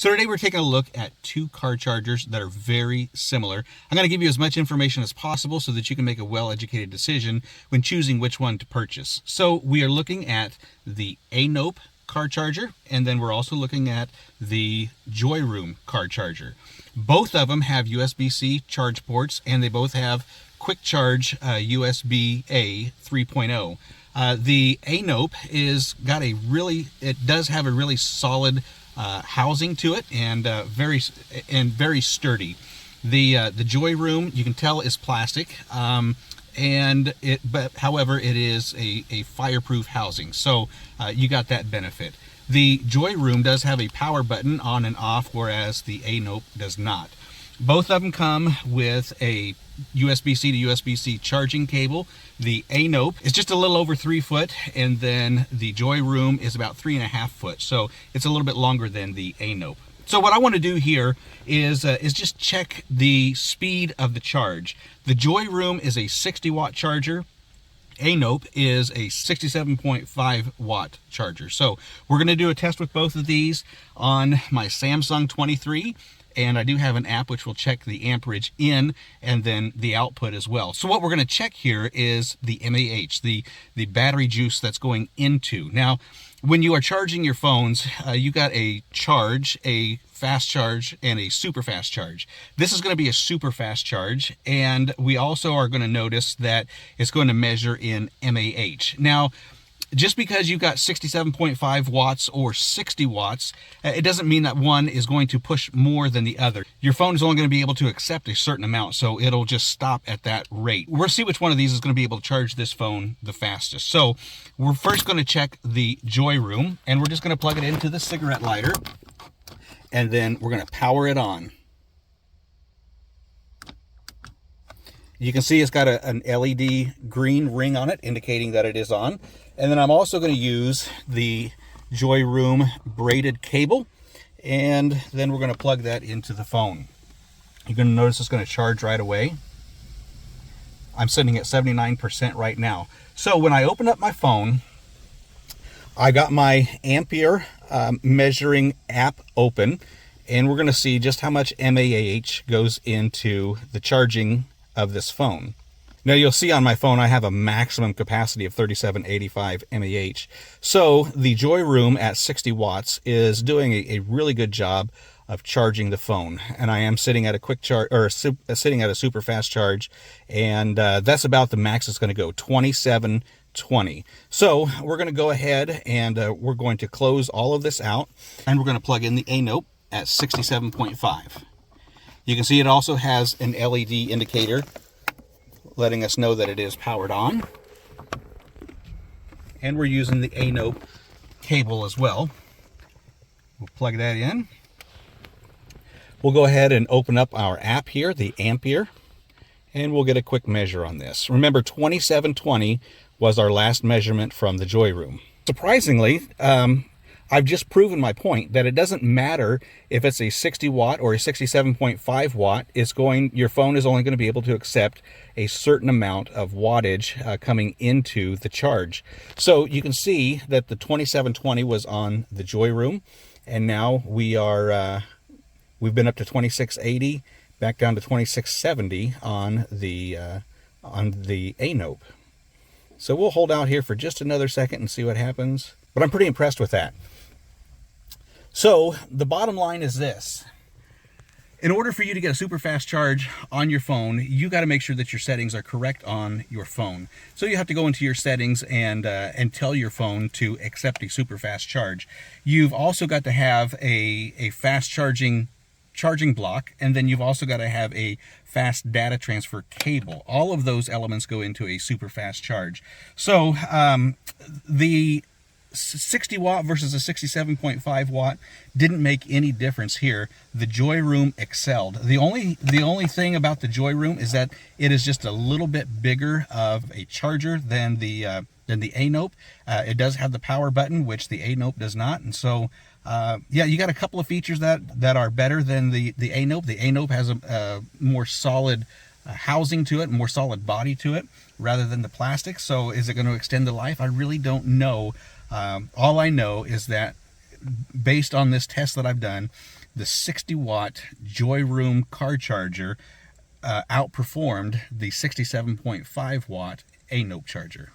So today we're taking a look at two car chargers that are very similar. I'm going to give you as much information as possible so that you can make a well-educated decision when choosing which one to purchase. So we are looking at the AINOPE car charger, and then we're also looking at the Joy Room car charger. Both of them have USB-C charge ports, and they both have quick charge USB-A 3.0. The AINOPE does have a really solid housing to it, and very sturdy. The Joy Room, you can tell, is plastic, however it is a fireproof housing, so you got that benefit. The Joy Room does have a power button on and off, whereas the AINOPE does not. Both of them come with a USB-C to USB-C charging cable. The AINOPE is just a little over 3 foot, and then the Joy Room is about 3.5 foot. So it's a little bit longer than the AINOPE. So what I want to do here is just check the speed of the charge. The Joy Room is a 60 watt charger. AINOPE is a 67.5 watt charger. So we're going to do a test with both of these on my Samsung 23. And I do have an app which will check the amperage in and then the output as well. So what we're going to check here is the mAh, the battery juice that's going into. Now, when you are charging your phones, you got a charge, a fast charge, and a super fast charge. This is going to be a super fast charge, and we also are going to notice that it's going to measure in mAh. Now, just because you've got 67.5 watts or 60 watts, it doesn't mean that one is going to push more than the other. Your phone is only going to be able to accept a certain amount, so it'll just stop at that rate. We'll see which one of these is going to be able to charge this phone the fastest. So we're first going to check the Joy Room, and we're just going to plug it into the cigarette lighter, and then we're going to power it on. You can see it's got an LED green ring on it, indicating that it is on. And then I'm also going to use the Joy Room braided cable, and then we're going to plug that into the phone. You're going to notice it's going to charge right away. I'm sitting at 79% right now. So when I open up my phone, I got my ampere measuring app open, and we're going to see just how much mAh goes into the charging of this phone. Now you'll see on my phone I have a maximum capacity of 3785 mAh. So the Joy Room at 60 watts is doing a really good job of charging the phone, and I am sitting at a quick charge, or sitting at a super fast charge, and that's about the max it's going to go, 2720. So we're going to go ahead and we're going to close all of this out, and we're going to plug in the AINOPE at 67.5. You can see it also has an LED indicator letting us know that it is powered on. And we're using the AINOPE cable as well. We'll plug that in. We'll go ahead and open up our app here, the Ampere, and we'll get a quick measure on this. Remember, 2720 was our last measurement from the Joy Room. Surprisingly, I've just proven my point that it doesn't matter if it's a 60 watt or a 67.5 watt. Your phone is only going to be able to accept a certain amount of wattage coming into the charge. So you can see that the 2720 was on the Joy Room, and now we've been up to 2680, back down to 2670 on the AINOPE. So we'll hold out here for just another second and see what happens. But I'm pretty impressed with that. So the bottom line is this. In order for you to get a super fast charge on your phone, you got to make sure that your settings are correct on your phone. So you have to go into your settings and tell your phone to accept a super fast charge. You've also got to have a fast charging block, and then you've also got to have a fast data transfer cable. All of those elements go into a super fast charge. So the 60 watt versus a 67.5 watt didn't make any difference here. The Joy Room excelled. The only thing about the Joy Room is that it is just a little bit bigger of a charger than the AINOPE. It does have the power button, which the AINOPE does not, and so yeah, you got a couple of features that are better than the AINOPE. The AINOPE has a more solid housing to it, more solid body to it, rather than the plastic. So is it going to extend the life? I really don't know. All I know is that based on this test that I've done, the 60-watt Joy Room car charger outperformed the 67.5-watt AINOPE charger.